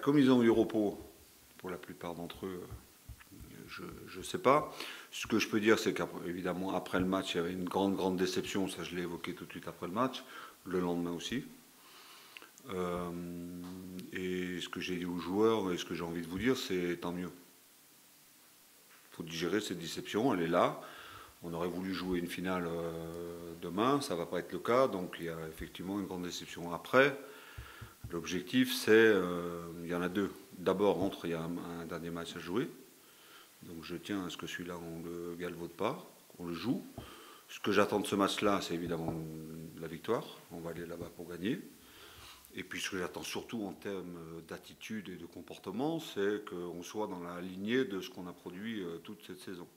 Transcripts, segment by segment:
Comme ils ont eu repos, pour la plupart d'entre eux, je ne sais pas. Ce que je peux dire, c'est qu'évidemment, après le match, il y avait une grande déception. Ça, je l'ai évoqué tout de suite après le match. Le lendemain aussi. Et ce que j'ai dit aux joueurs et ce que j'ai envie de vous dire, c'est tant mieux. Il faut digérer cette déception, elle est là. On aurait voulu jouer une finale demain, ça ne va pas être le cas, donc il y a effectivement une grande déception. Après, l'objectif, c'est, il y en a deux. D'abord, il y a un dernier match à jouer, donc je tiens à ce que celui-là, on ne le galvaude pas, qu'on le joue. Ce que j'attends de ce match-là, c'est évidemment la victoire. On va aller là-bas pour gagner. Et puis ce que j'attends surtout en termes d'attitude et de comportement, c'est qu'on soit dans la lignée de ce qu'on a produit toute cette saison.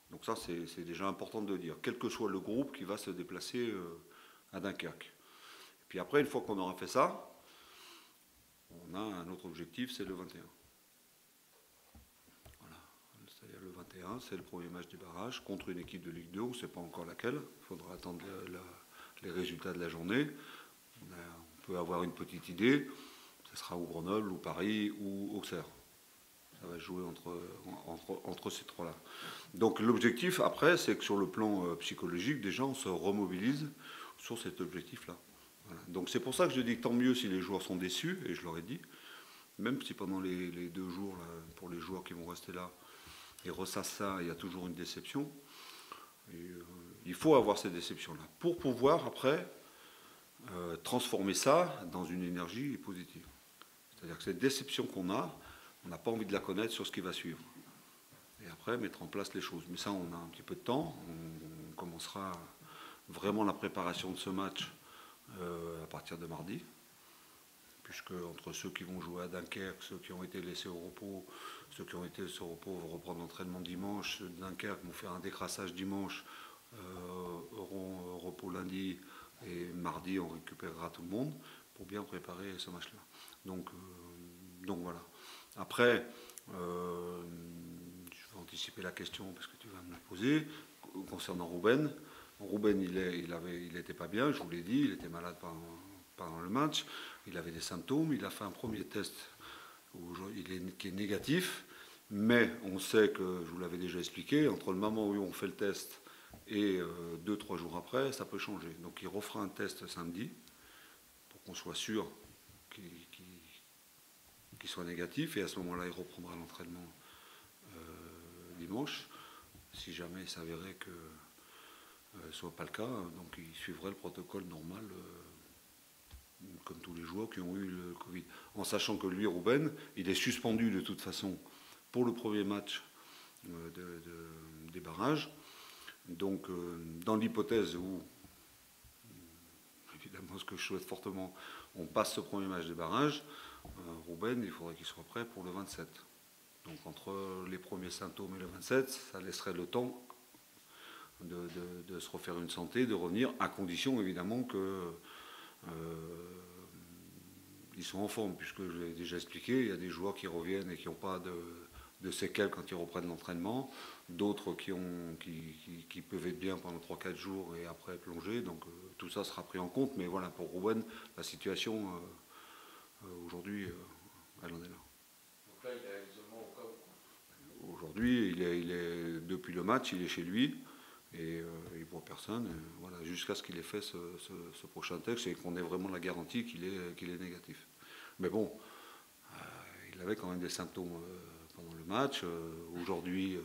Donc ça, c'est déjà important de le dire, quel que soit le groupe qui va se déplacer à Dunkerque. Et puis après, une fois qu'on aura fait ça, on a un autre objectif, c'est le 21. Voilà. C'est-à-dire le 21, c'est le premier match du barrage contre une équipe de Ligue 2, on ne sait pas encore laquelle, il faudra attendre les résultats de la journée. On peut avoir une petite idée, ce sera ou Grenoble, ou Paris, ou Auxerre. Ça va jouer entre ces trois-là. Donc l'objectif, après, c'est que sur le plan psychologique, déjà, on se remobilise sur cet objectif-là. Voilà. Donc c'est pour ça que je dis que tant mieux si les joueurs sont déçus, et je leur ai dit, même si pendant les 2 jours, là, pour les joueurs qui vont rester là, ils ressassent ça, il y a toujours une déception. Et, il faut avoir cette déception-là pour pouvoir, après, transformer ça dans une énergie positive. C'est-à-dire que cette déception qu'on a, on n'a pas envie de la connaître sur ce qui va suivre. Et après, mettre en place les choses. Mais ça, on a un petit peu de temps. On commencera vraiment la préparation de ce match à partir de mardi. Puisque entre ceux qui vont jouer à Dunkerque, ceux qui ont été laissés au repos, ceux qui ont été laissés au repos vont reprendre l'entraînement dimanche, ceux de Dunkerque vont faire un décrassage dimanche, auront repos lundi, et mardi, on récupérera tout le monde pour bien préparer ce match-là. Donc voilà. Après, je vais anticiper la question parce que tu vas me la poser. Concernant Ruben, il n'était pas bien, je vous l'ai dit, il était malade pendant le match, il avait des symptômes, il a fait un premier test qui est négatif, mais on sait que, je vous l'avais déjà expliqué, entre le moment où on fait le test et 2-3 jours après, ça peut changer. Donc il refera un test samedi pour qu'on soit sûr qu'il soit négatif, et à ce moment-là, il reprendra l'entraînement dimanche. Si jamais il s'avérait que ce ne soit pas le cas, donc il suivrait le protocole normal comme tous les joueurs qui ont eu le Covid. En sachant que lui, Ruben, il est suspendu de toute façon pour le premier match des barrages. Donc dans l'hypothèse où, évidemment ce que je souhaite fortement, on passe ce premier match des barrages, Ruben, il faudrait qu'il soit prêt pour le 27. Donc entre les premiers symptômes et le 27, ça laisserait le temps de se refaire une santé, de revenir, à condition évidemment qu'ils soient en forme, puisque je l'ai déjà expliqué, il y a des joueurs qui reviennent et qui n'ont pas de séquelles quand ils reprennent l'entraînement, d'autres qui peuvent être bien pendant 3-4 jours et après plonger, donc tout ça sera pris en compte, mais voilà, pour Ruben, la situation aujourd'hui, elle en est là. Donc là, il est à l'isolement au cas où. Aujourd'hui, depuis le match, il est chez lui et il ne voit personne. Voilà, jusqu'à ce qu'il ait fait ce prochain test et qu'on ait vraiment la garantie qu'il est négatif. Mais bon, il avait quand même des symptômes pendant le match. Aujourd'hui,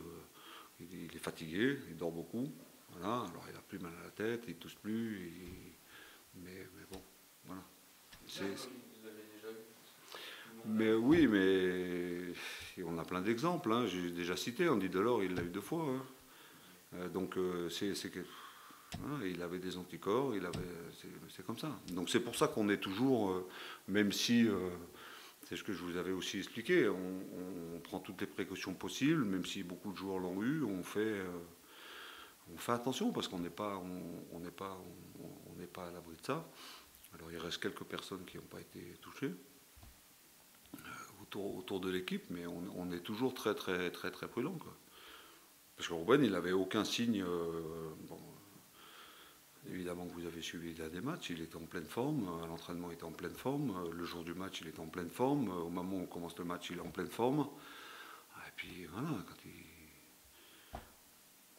il est fatigué, il dort beaucoup. Voilà, alors il n'a plus mal à la tête, il ne tousse plus. Mais bon, voilà. Mais oui, mais on a plein d'exemples. Hein. J'ai déjà cité Andy Delors, il l'a eu 2 fois. Hein. Donc hein, il avait des anticorps, c'est comme ça. Donc c'est pour ça qu'on est toujours, même si c'est ce que je vous avais aussi expliqué, on prend toutes les précautions possibles, même si beaucoup de joueurs l'ont eu, on fait attention parce qu'on n'est pas à l'abri de ça. Alors il reste quelques personnes qui n'ont pas été touchées autour de l'équipe, mais on est toujours très prudent, quoi. Parce que Ruben, il n'avait aucun signe. Évidemment que vous avez suivi des matchs, il était en pleine forme, à l'entraînement il était en pleine forme, le jour du match il était en pleine forme, au moment où on commence le match il est en pleine forme. Et puis voilà, quand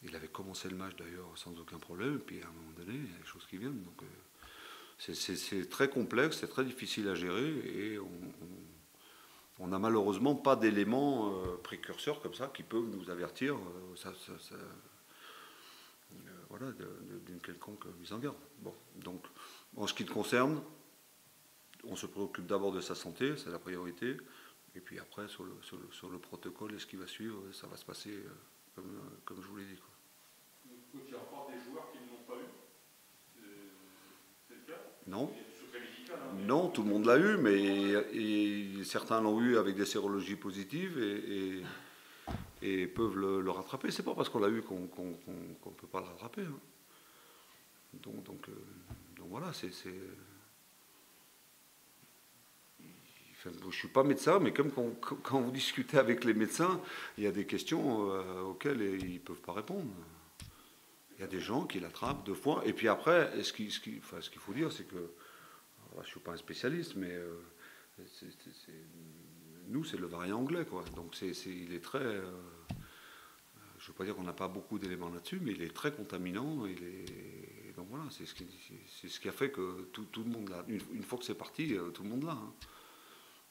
il avait commencé le match d'ailleurs sans aucun problème, et puis à un moment donné il y a des choses qui viennent. Donc c'est très complexe, c'est très difficile à gérer, et on n'a malheureusement pas d'éléments précurseurs comme ça qui peuvent nous avertir. Voilà, d'une quelconque mise en garde. Bon, donc, en ce qui te concerne, on se préoccupe d'abord de sa santé, c'est la priorité, et puis après, sur le protocole et ce qui va suivre, ça va se passer comme je vous l'ai dit. Quoi. Donc, il y a encore des joueurs qui ne l'ont pas eu. C'est le cas? Non. Il y a du secret médical. Hein, non, tout le monde l'a eu, mais et certains l'ont eu avec des sérologies positives et peuvent le rattraper. C'est pas parce qu'on l'a eu qu'on ne peut pas le rattraper. Hein. Donc voilà, Enfin, je ne suis pas médecin, mais comme quand vous discutez avec les médecins, il y a des questions auxquelles ils ne peuvent pas répondre. Il y a des gens qui l'attrapent 2 fois. Et puis après, ce qu'il faut dire, c'est que, je ne suis pas un spécialiste, mais nous, c'est le variant anglais. Quoi. Donc il est très... je ne veux pas dire qu'on n'a pas beaucoup d'éléments là-dessus, mais il est très contaminant. Donc voilà, c'est ce qui a fait que tout le monde l'a. Une fois que c'est parti, tout le monde l'a. Hein.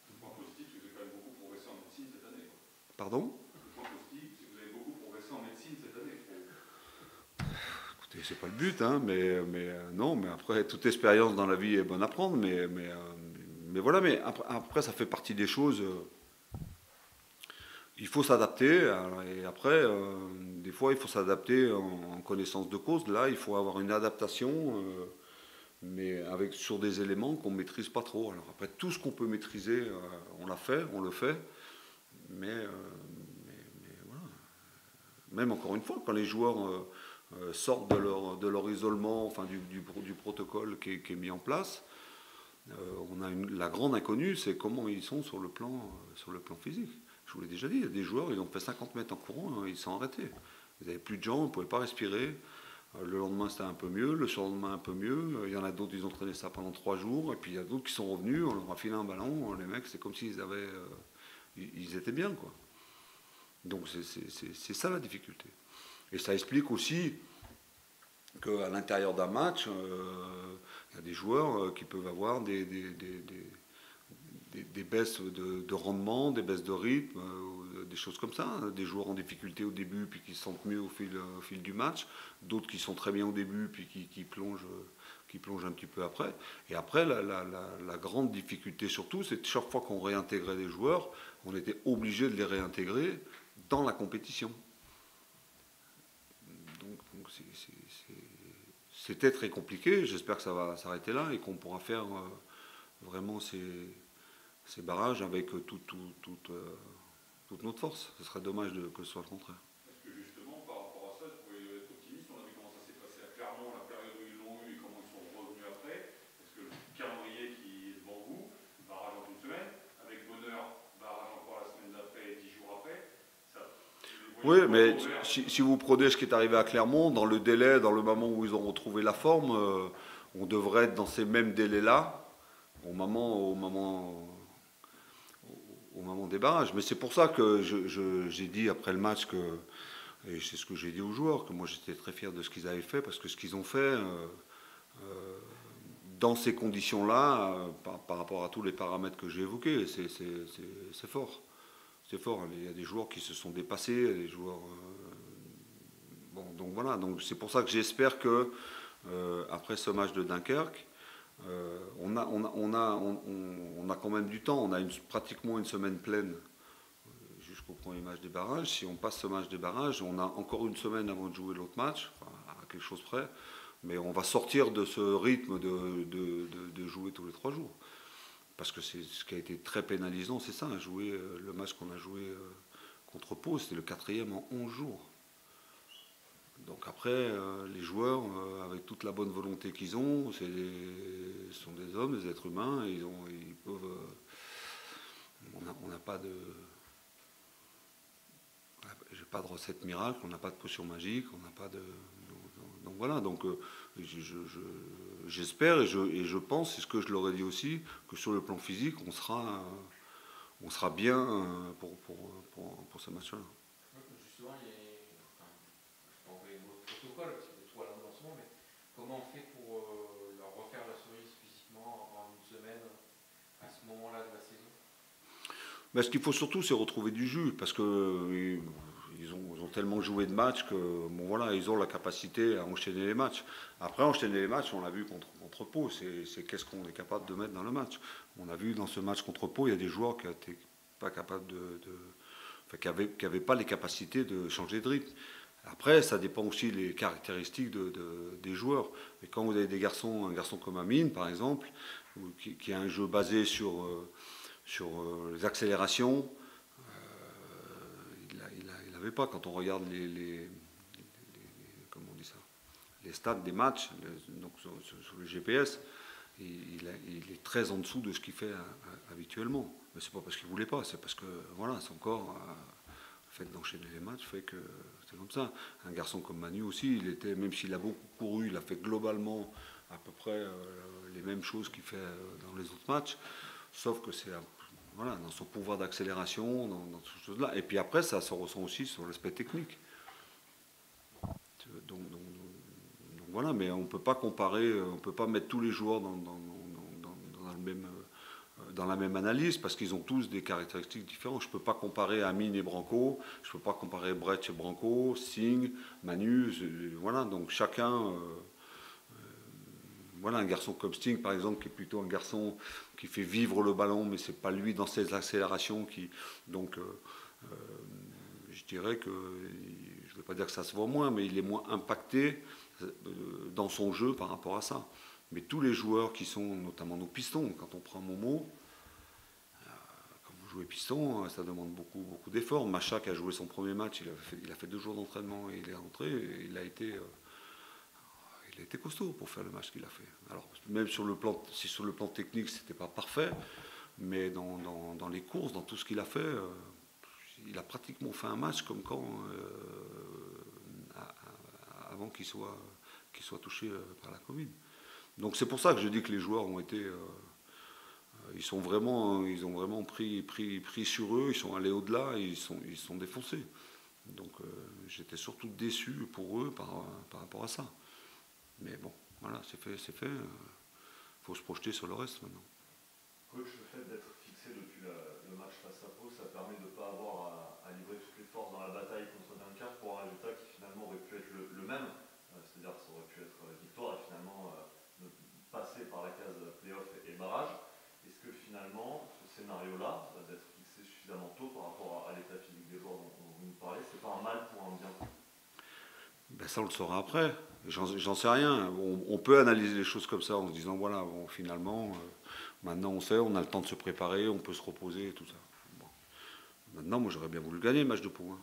Le point positif, c'est que vous avez quand même beaucoup progressé en médecine cette année. Quoi. Pardon ? Le point positif, c'est que vous avez beaucoup progressé en médecine cette année. Écoutez, c'est pas le but, hein, non, mais après, toute expérience dans la vie est bonne à prendre, mais voilà, mais après, ça fait partie des choses. Il faut s'adapter, et après, des fois, il faut s'adapter en connaissance de cause. Là, il faut avoir une adaptation, mais sur des éléments qu'on ne maîtrise pas trop. Alors après, tout ce qu'on peut maîtriser, on le fait, mais voilà. Même encore une fois, quand les joueurs sortent de leur isolement, enfin du protocole qui est mis en place, on a la grande inconnue, c'est comment ils sont sur le plan physique. Je vous l'ai déjà dit, il y a des joueurs, ils ont fait 50 mètres en courant, ils sont arrêtés. Ils n'avaient plus de jambes, ils ne pouvaient pas respirer. Le lendemain, c'était un peu mieux, le surlendemain, un peu mieux. Il y en a d'autres, ils ont traîné ça pendant 3 jours, et puis il y a d'autres qui sont revenus, on leur a filé un ballon, les mecs, c'est comme s'ils avaient... ils étaient bien, quoi. Donc c'est ça la difficulté. Et ça explique aussi qu'à l'intérieur d'un match, il y a des joueurs qui peuvent avoir des baisses de rendement, des baisses de rythme, des choses comme ça. Des joueurs en difficulté au début, puis qui se sentent mieux au fil du match. D'autres qui sont très bien au début, puis qui plongent un petit peu après. Et après, la grande difficulté surtout, c'est que chaque fois qu'on réintégrait des joueurs, on était obligé de les réintégrer dans la compétition. Donc c'était très compliqué. J'espère que ça va s'arrêter là et qu'on pourra faire vraiment ces barrages avec toute notre force. Ce serait dommage que ce soit le contraire. Parce que justement, par rapport à ça, vous pouvez être optimiste. On a vu comment ça s'est passé à Clermont, la période où ils l'ont eu et comment ils sont revenus après. Parce que le calendrier qui est devant vous, barrage en une semaine, avec bonheur, barrage encore la semaine d'après et 10 jours après. Oui, mais si vous prenez ce qui est arrivé à Clermont, dans le délai, dans le moment où ils ont retrouvé la forme, on devrait être dans ces mêmes délais-là au moment des barrages. Mais c'est pour ça que j'ai dit après le match et c'est ce que j'ai dit aux joueurs, que moi j'étais très fier de ce qu'ils avaient fait, parce que ce qu'ils ont fait dans ces conditions-là, par rapport à tous les paramètres que j'ai évoqués, c'est fort. C'est fort, il y a des joueurs qui se sont dépassés, des joueurs... bon, donc voilà, donc c'est pour ça que j'espère que après ce match de Dunkerque, on a quand même du temps, on a pratiquement une semaine pleine jusqu'au premier match des barrages. Si on passe ce match des barrages, on a encore une semaine avant de jouer l'autre match, enfin, à quelque chose près, mais on va sortir de ce rythme de jouer tous les 3 jours. Parce que c'est ce qui a été très pénalisant, c'est ça, le match qu'on a joué contre Pau, c'était le 4e en 11 jours. Donc après, les joueurs, avec toute la bonne volonté qu'ils ont, ce sont des hommes, des êtres humains, et ils peuvent... on n'a pas de... J'ai pas de recette miracle, on n'a pas de potion magique, on n'a pas de... Donc voilà, donc j'espère et je pense, c'est ce que je leur ai dit aussi, que sur le plan physique, on sera bien pour ce match-là. Justement, enfin, je peux envoyer votre protocole, parce que tout à l'heure en ce moment, mais comment on fait pour leur refaire la cerise physiquement en une semaine à ce moment-là de la saison? Ben, ce qu'il faut surtout, c'est retrouver du jus, parce que ils ont tellement joué de matchs que bon, voilà, ils ont la capacité à enchaîner les matchs. Après, enchaîner les matchs, on l'a vu contre Pau, c'est qu'est-ce qu'on est capable de mettre dans le match. On a vu dans ce match contre Pau, il y a des joueurs qui n'étaient pas capables enfin, qui n'avaient pas les capacités de changer de rythme. Après, ça dépend aussi des caractéristiques des joueurs. Et quand vous avez un garçon comme Amine, par exemple, qui a un jeu basé sur les accélérations, il n'avait pas. Quand on regarde comment on dit ça, les stats des matchs, donc sur le GPS, il est très en dessous de ce qu'il fait habituellement. Mais c'est pas parce qu'il voulait pas, c'est parce que voilà, son corps, le fait d'enchaîner les matchs fait que c'est comme ça. Un garçon comme Manu aussi, même s'il a beaucoup couru, il a fait globalement à peu près les mêmes choses qu'il fait dans les autres matchs, sauf que c'est voilà, dans son pouvoir d'accélération, dans ces choses-là. Et puis après, ça se ressent aussi sur l'aspect technique. Donc, voilà, mais on ne peut pas comparer, on ne peut pas mettre tous les joueurs dans la même analyse parce qu'ils ont tous des caractéristiques différentes. Je ne peux pas comparer Amine et Branco, je ne peux pas comparer Brett et Branco, Singh, Manu, voilà, donc chacun. Voilà, un garçon comme Sting, par exemple, qui est plutôt un garçon qui fait vivre le ballon, mais c'est pas lui dans ses accélérations qui. Donc, je dirais que, je ne vais pas dire que ça se voit moins, mais il est moins impacté dans son jeu par rapport à ça. Mais tous les joueurs qui sont, notamment nos pistons, quand on prend Momo, quand vous jouez piston, ça demande beaucoup, beaucoup d'efforts. Machak a joué son premier match, il a fait 2 jours d'entraînement et il est rentré, et il a été costaud pour faire le match qu'il a fait. Alors, même sur le plan technique, c'était pas parfait, mais dans les courses, dans tout ce qu'il a fait, il a pratiquement fait un match comme quand avant qu'il soit touché par la Covid. Donc c'est pour ça que je dis que les joueurs ont été, ils ont vraiment pris sur eux, ils sont allés au-delà, et ils sont défoncés. Donc j'étais surtout déçu pour eux par rapport à ça. Mais bon, voilà, c'est fait. Faut se projeter sur le reste maintenant. Coach, le fait d'être fixé depuis le match face à Pau, ça permet de ne pas avoir à livrer toutes les forces dans la bataille contre Dunkerque pour un résultat qui finalement aurait pu être le même. C'est-à-dire que ça aurait pu être victoire et finalement passer par la case play-off et barrage. Est-ce que finalement, ce scénario-là, d'être fixé suffisamment tôt par rapport à l'état physique des joueurs dont vous nous parlez, c'est pas un mal pour un bien? Ben ça, on le saura après. J'en sais rien. On peut analyser les choses comme ça en se disant voilà, bon, finalement, maintenant on sait, on a le temps de se préparer, on peut se reposer et tout ça. Bon. Maintenant, moi j'aurais bien voulu gagner le match de Pau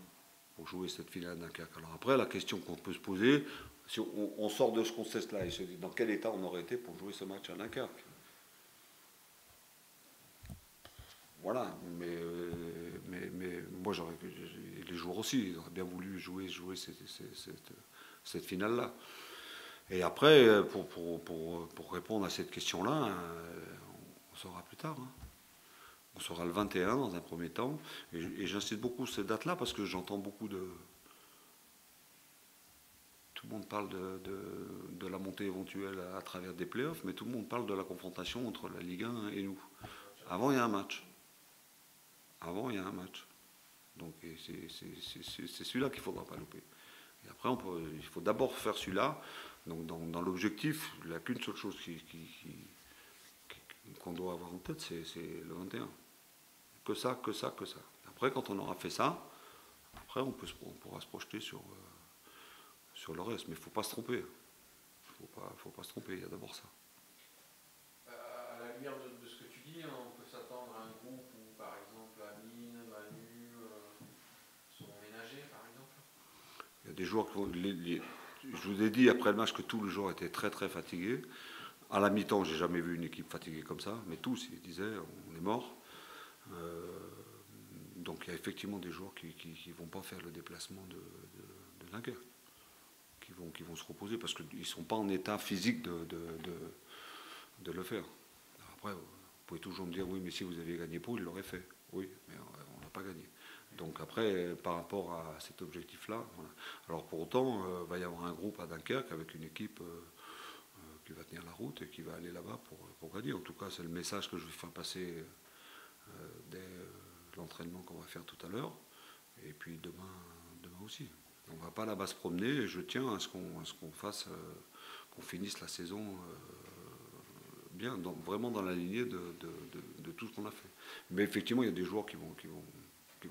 pour jouer cette finale à Dunkerque. Alors après, la question qu'on peut se poser, si on sort de ce contexte-là et se dit dans quel état on aurait été pour jouer ce match à Dunkerque. Voilà, mais moi les joueurs aussi, ils auraient bien voulu jouer cette finale-là. Et après, pour répondre à cette question-là, on saura plus tard. On saura le 21 dans un premier temps. Et j'insiste beaucoup sur cette date-là parce que j'entends beaucoup de... Tout le monde parle de la montée éventuelle à travers des playoffs, mais tout le monde parle de la confrontation entre la Ligue 1 et nous. Avant, il y a un match. Donc c'est celui-là qu'il ne faudra pas louper. Et après, il faut d'abord faire celui-là. Donc dans l'objectif, il n'y a qu'une seule chose qu'on doit avoir en tête, c'est le 21. Que ça. Après, quand on aura fait ça, après on pourra se projeter sur le reste. Mais il ne faut pas se tromper. Faut pas se tromper, il y a d'abord ça. À la lumière de ce que tu dis, on peut s'attendre à un groupe où, par exemple, Amine, Manu sont ménagés, par exemple. Il y a des joueurs je vous ai dit après le match que tous les joueurs étaient très très fatigués. À la mi-temps, j'ai jamais vu une équipe fatiguée comme ça, mais tous, ils disaient on est mort. Donc il y a effectivement des joueurs qui ne vont pas faire le déplacement de Dunkerque, qui ils vont se reposer parce qu'ils ne sont pas en état physique de le faire. Après, vous pouvez toujours me dire, oui, mais si vous aviez gagné Pau, il l'aurait fait. Oui, mais on n'a pas gagné. Donc après, par rapport à cet objectif-là, voilà. Alors pour autant, il va y avoir un groupe à Dunkerque avec une équipe qui va tenir la route et qui va aller là-bas pour gagner. En tout cas, c'est le message que je vais faire passer dès l'entraînement qu'on va faire tout à l'heure. Et puis demain aussi. On ne va pas là-bas se promener et je tiens à ce qu'on fasse, qu'on finisse la saison bien, vraiment dans la lignée de tout ce qu'on a fait. Mais effectivement, il y a des joueurs qui vont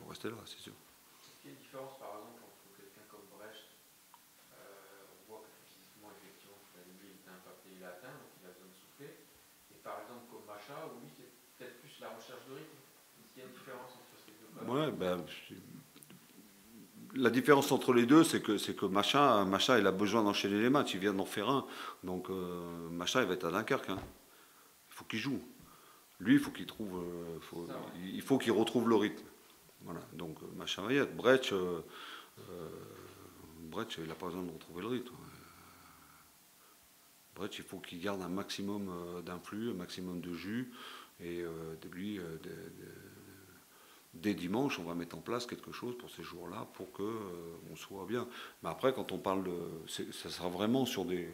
rester là, c'est sûr. Est-ce qu'il y a une différence par exemple entre quelqu'un comme Brecht, on voit que physiquement, effectivement, il est impacté, il a atteint, donc il a besoin de souffler, et par exemple comme Macha, où lui c'est peut-être plus la recherche de rythme. Est-ce qu'il y a une différence entre ces deux cas? Ouais, ben, la différence entre les deux, c'est que Macha, il a besoin d'enchaîner les matchs, il vient d'en faire un, donc Macha, il va être à Dunkerque, hein. Il faut qu'il joue. Lui, il faut qu'il trouve, il faut qu'il retrouve le rythme. Voilà, donc Macha va y être. Brecht, il n'a pas besoin de retrouver le rythme. Brecht, il faut qu'il garde un maximum d'influx, un maximum de jus, et lui, dès dimanche, on va mettre en place quelque chose pour ces jours-là pour qu'on soit bien. Mais après, quand on parle ça sera vraiment sur des...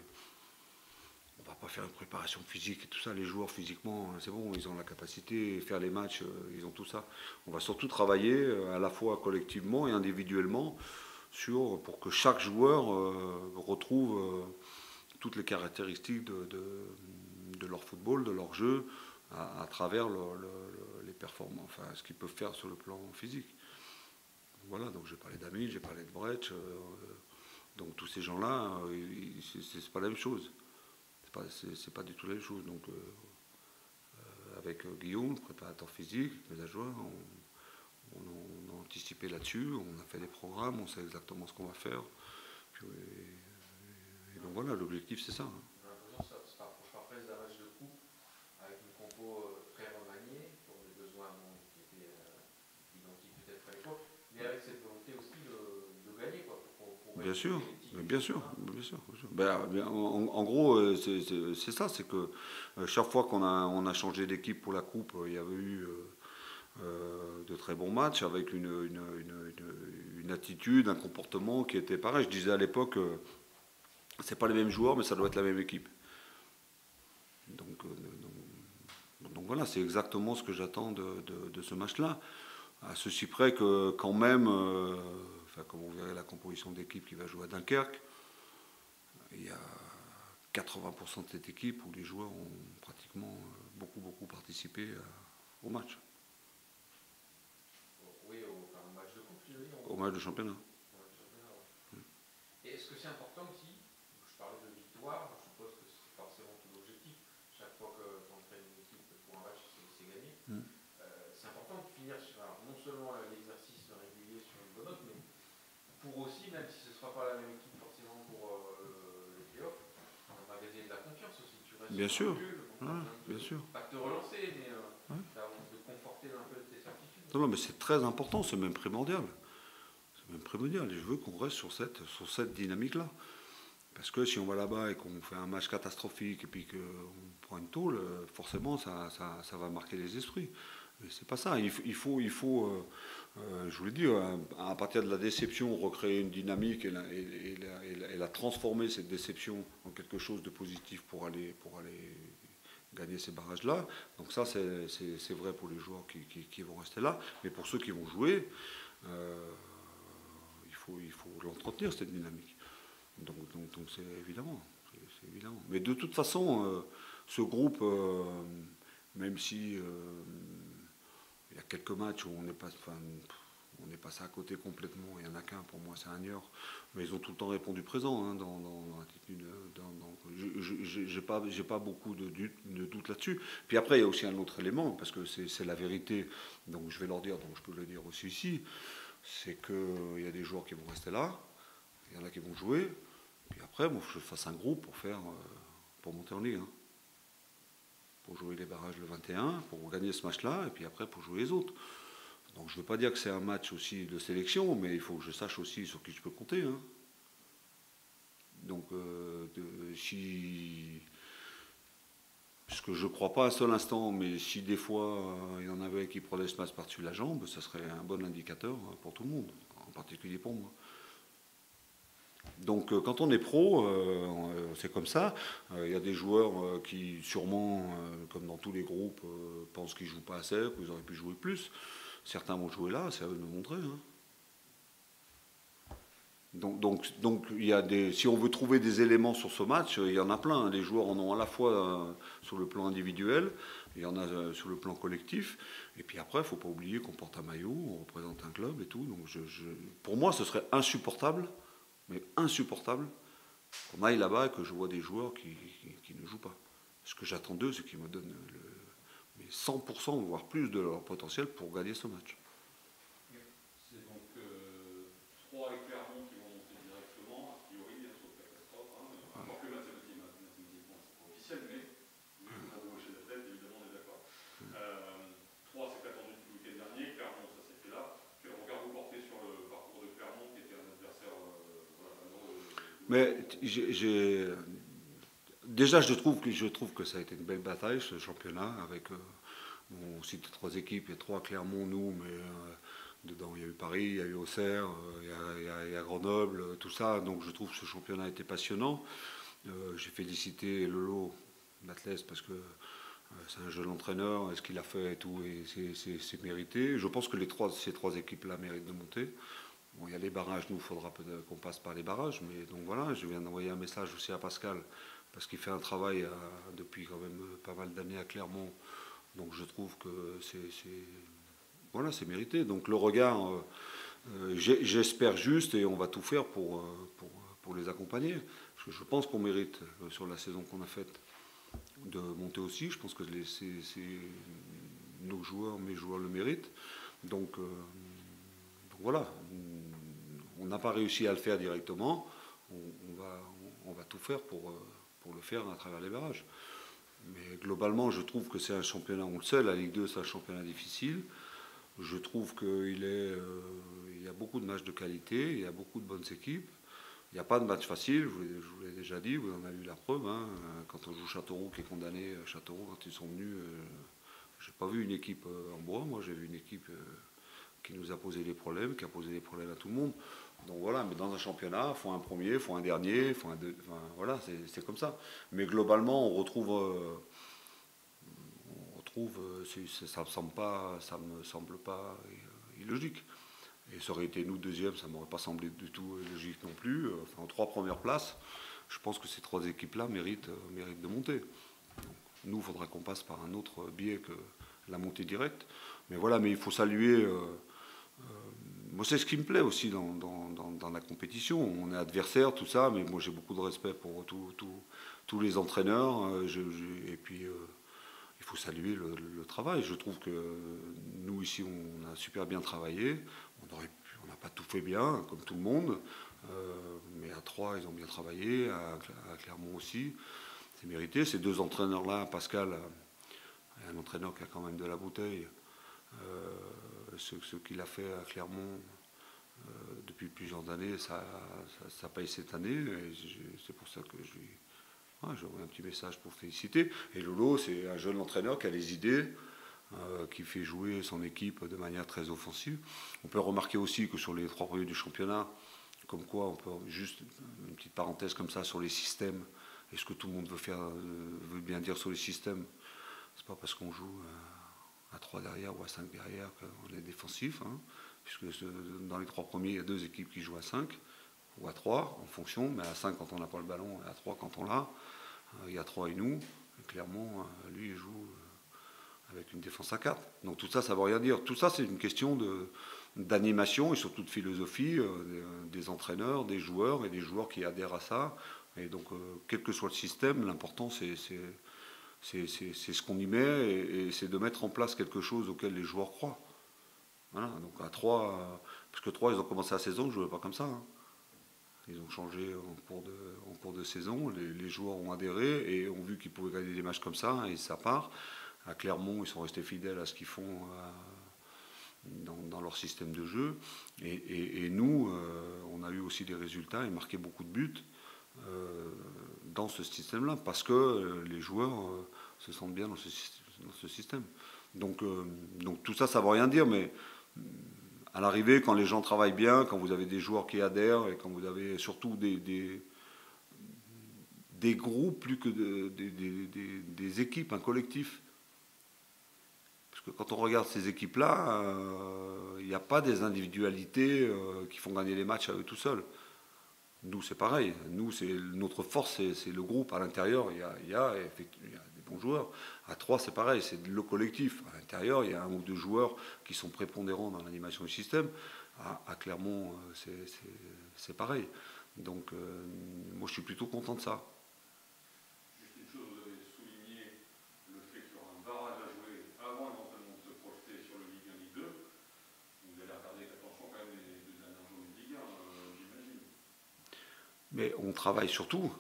On ne va pas faire une préparation physique et tout ça. Les joueurs, physiquement, c'est bon, ils ont la capacité, faire les matchs, ils ont tout ça. On va surtout travailler à la fois collectivement et individuellement pour que chaque joueur retrouve toutes les caractéristiques de leur football, de leur jeu, à travers les performances, enfin ce qu'ils peuvent faire sur le plan physique. Voilà, donc j'ai parlé d'Amil, j'ai parlé de Brecht, donc tous ces gens-là, c'est pas la même chose. C'est pas du tout la même chose. Donc avec Guillaume, préparateur physique, les joueurs, on a anticipé là-dessus, on a fait des programmes, on sait exactement ce qu'on va faire. Puis, et donc voilà, l'objectif c'est ça. On a l'impression que ça se rapprochera presque d'un match de coupe avec une compo très remaniée pour des besoins qui étaient identiques peut-être à l'époque, mais avec cette volonté aussi de gagner, quoi, pour bien sûr, bien sûr, bien sûr. En gros, c'est ça, c'est que chaque fois qu'on a changé d'équipe pour la coupe, il y avait eu de très bons matchs avec une attitude, un comportement qui était pareil. Je disais à l'époque, c'est pas les mêmes joueurs, mais ça doit être la même équipe. Donc voilà, c'est exactement ce que j'attends de ce match-là. À ceci près que quand même, comme vous verrez la composition d'équipe qui va jouer à Dunkerque, il y a 80% de cette équipe où les joueurs ont pratiquement beaucoup participé au match. Oui, au match de coupe, tu veux dire? Au match de championnat. Et est-ce que c'est important aussi, je parlais de victoire, je suppose que c'est forcément tout l'objectif, chaque fois que tu entraînes une équipe pour un match, c'est gagné. C'est important de finir sur non seulement l'exercice régulier sur une bonne note, mais pour aussi, même si ce ne sera pas la même équipe forcément pour les playoffs, magasiner de la confiance aussi. Tu restes bien sûr, bien sûr. Pas de te relancer, mais de conforter un peu tes certitudes. Non, mais c'est très important, c'est même primordial. C'est même primordial. Et je veux qu'on reste sur cette dynamique-là. Parce que si on va là-bas et qu'on fait un match catastrophique et puis qu'on prend une tôle, forcément, ça va marquer les esprits. Mais c'est pas ça. Il faut je vous l'ai dit, à partir de la déception, recréer une dynamique et la transformer, cette déception, en quelque chose de positif pour aller gagner ces barrages-là. Donc ça, c'est vrai pour les joueurs qui vont rester là. Mais pour ceux qui vont jouer, il faut l'entretenir, cette dynamique. Donc c'est évidemment. Mais de toute façon, ce groupe, même si il y a quelques matchs où on est passé à côté complètement, il n'y en a qu'un, pour moi c'est un Niort, mais ils ont tout le temps répondu présent dans l'attitude. J'ai pas beaucoup de doute là-dessus. Puis après, il y a aussi un autre élément, parce que c'est la vérité, donc je vais leur dire, donc je peux le dire aussi ici, c'est qu'il y a des joueurs qui vont rester là, il y en a qui vont jouer, puis après, il faut que je fasse un groupe pour monter en Ligue 1. Pour jouer les barrages le 21, pour gagner ce match-là, et puis après pour jouer les autres. Donc je ne veux pas dire que c'est un match aussi de sélection, mais il faut que je sache aussi sur qui je peux compter. Hein. ce que je ne crois pas un seul instant, mais si des fois il y en avait qui prenaient ce match par-dessus la jambe, ça serait un bon indicateur pour tout le monde, en particulier pour moi. Donc quand on est pro, c'est comme ça. Il y a des joueurs qui sûrement, comme dans tous les groupes, pensent qu'ils ne jouent pas assez, qu'ils auraient pu jouer plus. Certains vont jouer là, c'est à eux de le montrer. Hein. Donc il y a si on veut trouver des éléments sur ce match, il y en a plein. Les joueurs en ont à la fois sur le plan individuel, il y en a sur le plan collectif. Et puis après, il ne faut pas oublier qu'on porte un maillot, on représente un club et tout. Donc pour moi, ce serait insupportable, mais insupportable, qu'on aille là-bas et que je vois des joueurs qui ne jouent pas. Ce que j'attends d'eux, c'est qu'ils me donnent mais 100%, voire plus de leur potentiel pour gagner ce match. C'est donc 3 et Clermont qui vont monter directement, a priori, sauf catastrophe. Encore que mathématiquement, c'est pas officiel, mais vous avez hoché la tête, évidemment, on est d'accord. 3, c'est attendu depuis le week-end dernier. Clermont, ça s'est fait là. Quel regard vous portez sur le parcours de Clermont, qui était un adversaire mais déjà, je trouve que ça a été une belle bataille, ce championnat, avec, on cite 3 équipes, il y a 3 Clermont, nous, mais dedans il y a eu Paris, il y a eu Auxerre, il y a Grenoble, tout ça, donc je trouve que ce championnat a été passionnant. J'ai félicité Lolo, l'Athlète, parce que c'est un jeune entraîneur, et ce qu'il a fait et tout, et c'est mérité. Je pense que ces 3 équipes-là méritent de monter. Bon, il y a les barrages, nous, il faudra peut-être qu'on passe par les barrages, mais donc voilà, je viens d'envoyer un message aussi à Pascal, parce qu'il fait un travail depuis quand même pas mal d'années à Clermont, donc je trouve que c'est mérité. Donc le regard, j'espère juste, et on va tout faire pour les accompagner, parce que je pense qu'on mérite, sur la saison qu'on a faite, de monter aussi. Je pense que nos joueurs, mes joueurs le méritent. Donc voilà, on n'a pas réussi à le faire directement, on va tout faire pour le faire à travers les barrages. Mais globalement, je trouve que c'est un championnat, on le sait, la Ligue 2 c'est un championnat difficile. Je trouve qu'il y a beaucoup de matchs de qualité, il y a beaucoup de bonnes équipes. Il n'y a pas de match facile, je vous l'ai déjà dit, vous en avez eu la preuve. Hein. Quand on joue Châteauroux qui est condamné, Châteauroux, quand ils sont venus, je n'ai pas vu une équipe en bois, moi j'ai vu une équipe qui nous a posé des problèmes, qui a posé des problèmes à tout le monde. Donc voilà, mais dans un championnat, il faut un premier, il faut un dernier, il faut un deux, enfin, voilà, c'est comme ça. Mais globalement, on retrouve ça me semble pas illogique. Et ça aurait été nous deuxième, ça ne m'aurait pas semblé du tout logique non plus. Enfin, en 3 premières places, je pense que ces 3 équipes-là méritent de monter. Donc, nous, il faudra qu'on passe par un autre biais que la montée directe. Mais voilà, mais il faut saluer. Moi, c'est ce qui me plaît aussi dans la compétition. On est adversaire, tout ça, mais moi, j'ai beaucoup de respect pour tous les entraîneurs. Et puis, il faut saluer le travail. Je trouve que nous, ici, on a super bien travaillé. On n'a pas tout fait bien, comme tout le monde. Mais à 3, ils ont bien travaillé. À Clermont aussi. C'est mérité. Ces 2 entraîneurs-là, Pascal, un entraîneur qui a quand même de la bouteille. Ce qu'il a fait à Clermont depuis plusieurs années, ça paye cette année. Et c'est pour ça que j'ai envoyé un petit message pour féliciter. Et Lolo, c'est un jeune entraîneur qui a des idées, qui fait jouer son équipe de manière très offensive. On peut remarquer aussi que sur les 3 premiers du championnat, comme quoi, on peut juste une petite parenthèse comme ça sur les systèmes. Et ce que tout le monde veut bien dire sur les systèmes, c'est pas parce qu'on joue à 3 derrière ou à 5 derrière qu'on est défensif, hein, puisque dans les 3 premiers, il y a 2 équipes qui jouent à 5 ou à 3 en fonction, mais à 5 quand on n'a pas le ballon et à 3 quand on l'a. Il y a 3 et nous, et clairement, lui, il joue avec une défense à 4. Donc tout ça, ça ne veut rien dire. Tout ça, c'est une question d'animation et surtout de philosophie des entraîneurs, des joueurs et des joueurs qui adhèrent à ça. Et donc, quel que soit le système, l'important, c'est ce qu'on y met et c'est de mettre en place quelque chose auquel les joueurs croient. Voilà, donc à 3, parce que 3, ils ont commencé la saison, ils ne jouaient pas comme ça. Hein. Ils ont changé en cours de saison, les joueurs ont adhéré et ont vu qu'ils pouvaient gagner des matchs comme ça et ça part. À Clermont, ils sont restés fidèles à ce qu'ils font dans leur système de jeu. Et nous, on a eu aussi des résultats et marqué beaucoup de buts. dans ce système-là, parce que les joueurs se sentent bien dans ce système. Donc tout ça, ça ne veut rien dire, mais à l'arrivée, quand les gens travaillent bien, quand vous avez des joueurs qui adhèrent, et quand vous avez surtout des groupes plus que des équipes, un collectif. Parce que quand on regarde ces équipes-là, il n'y a pas des individualités qui font gagner les matchs à eux tout seuls. Nous, c'est pareil. Nous, notre force, c'est le groupe. À l'intérieur, il y a des bons joueurs. À 3, c'est pareil, c'est le collectif. À l'intérieur, il y a un ou deux joueurs qui sont prépondérants dans l'animation du système. À Clermont, c'est pareil. Donc, moi, je suis plutôt content de ça. Juste une chose, vous avez souligné le fait qu'il y aura un barrage à jouer avant éventuellement de se projeter sur le Ligue 1, Ligue 2. Vous allez regarder avec attention quand même les 2 dernières journées de Ligue 1, j'imagine. Mais on travaille sur tout.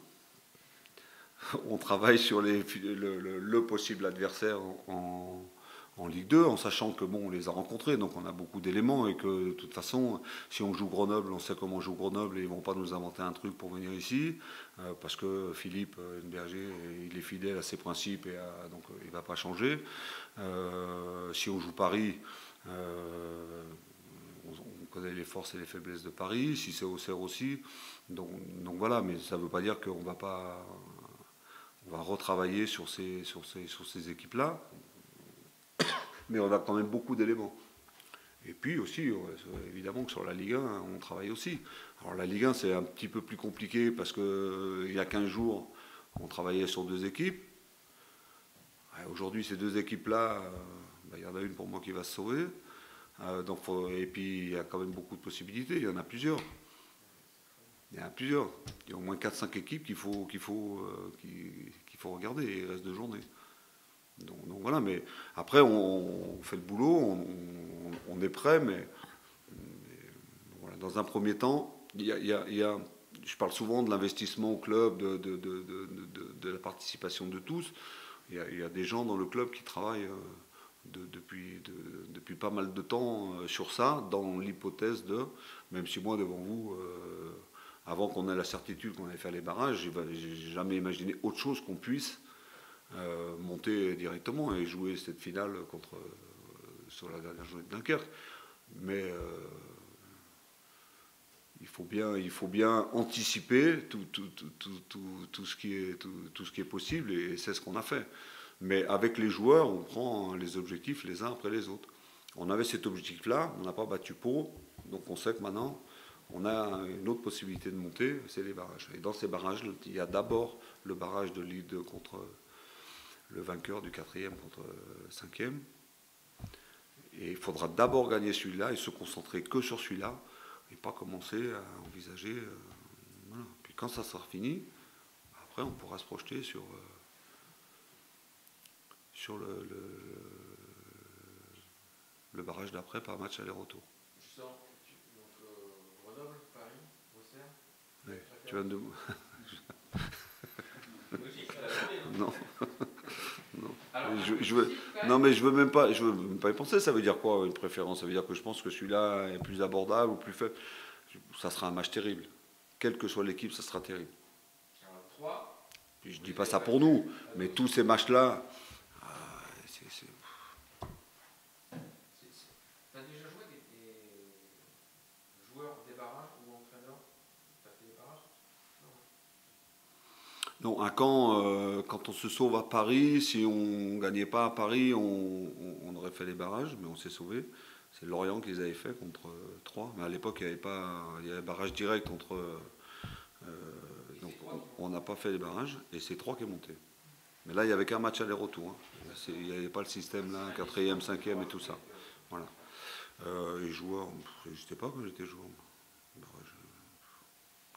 On travaille sur le possible adversaire en Ligue 2, en sachant que bon, on les a rencontrés, donc on a beaucoup d'éléments et que de toute façon, si on joue Grenoble, on sait comment joue Grenoble et ils ne vont pas nous inventer un truc pour venir ici, parce que Philippe Berger, il est fidèle à ses principes et donc il ne va pas changer. Si on joue Paris, on connaît les forces et les faiblesses de Paris, si c'est Auxerre aussi, donc voilà, mais ça ne veut pas dire qu'on va pas... On va retravailler sur ces équipes-là, mais on a quand même beaucoup d'éléments. Et puis aussi, évidemment que sur la Ligue 1, on travaille aussi. Alors la Ligue 1, c'est un petit peu plus compliqué parce qu'il y a 15 jours, on travaillait sur 2 équipes. Aujourd'hui, ces 2 équipes-là, il y en a une pour moi qui va se sauver. Et puis, il y a quand même beaucoup de possibilités, il y en a plusieurs. Il y a au moins 4-5 équipes qu'il faut regarder, et il reste 2 journées. Donc voilà, mais après on fait le boulot, on est prêt, mais voilà, dans un premier temps, je parle souvent de l'investissement au club, de la participation de tous. Il y a des gens dans le club qui travaillent depuis pas mal de temps sur ça, dans l'hypothèse même si moi devant vous... avant qu'on ait la certitude qu'on allait faire les barrages, j'ai jamais imaginé autre chose qu'on puisse monter directement et jouer cette finale sur la dernière journée de Dunkerque. Mais il faut bien anticiper tout ce qui est possible et c'est ce qu'on a fait. Mais avec les joueurs, on prend les objectifs les uns après les autres. On avait cet objectif-là, on n'a pas battu Pau, donc on sait que maintenant... On a une autre possibilité de monter, c'est les barrages. Et dans ces barrages, il y a d'abord le barrage de Ligue 2 contre le vainqueur du 4e contre le 5e. Et il faudra d'abord gagner celui-là et se concentrer que sur celui-là et pas commencer à envisager... voilà. Puis quand ça sera fini, après on pourra se projeter sur le barrage d'après par match aller-retour. Tu viens de... Non. Non, mais je veux même pas y penser. Ça veut dire quoi une préférence? Ça veut dire que je pense que celui-là est plus abordable ou plus faible. Ça sera un match terrible. Quelle que soit l'équipe, ça sera terrible. Puis je dis pas ça pour nous, mais tous ces matchs-là, T'as déjà joué des joueurs des barrages ou entraîneurs? T'as fait des barrages? Non, à Caen, quand on se sauve à Paris, si on ne gagnait pas à Paris, on aurait fait les barrages, mais on s'est sauvé. C'est Lorient qui les avait fait contre 3. Mais à l'époque, il y avait barrage direct entre... donc on n'a pas fait les barrages, et c'est 3 qui est monté. Mais là, il n'y avait qu'un match aller-retour. Hein. Il n'y avait pas le système là, 4e, 5e et tout ça. Voilà. Les joueurs, je ne sais pas quand j'étais joueur.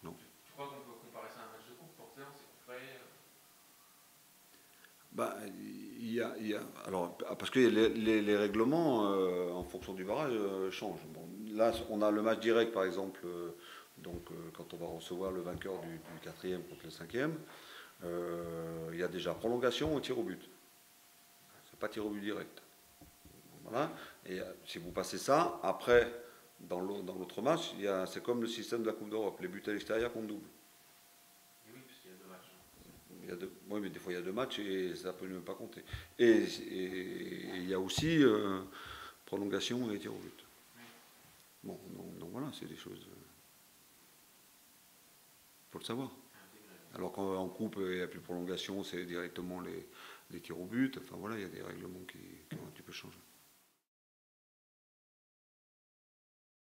Non. Tu crois qu'on peut comparer ça à un match de coupe? Forcément, c'est couperé. Alors, parce que les règlements, en fonction du barrage, changent. Bon, là, on a le match direct, par exemple, quand on va recevoir le vainqueur du 4e contre le 5e, il y a déjà prolongation et tir au but. C'est pas tir au but direct. Voilà. Et si vous passez ça, après, dans l'autre match, c'est comme le système de la Coupe d'Europe, les buts à l'extérieur comptent double. Oui, Oui, mais des fois il y a 2 matchs et ça peut ne pas compter. Et il y a aussi prolongation et tir au but. Bon, donc voilà, c'est des choses. Faut le savoir. Alors qu'en coupe, il n'y a plus de prolongation, c'est directement les tirs au but. Enfin voilà, il y a des règlements qui ont un petit peu changé.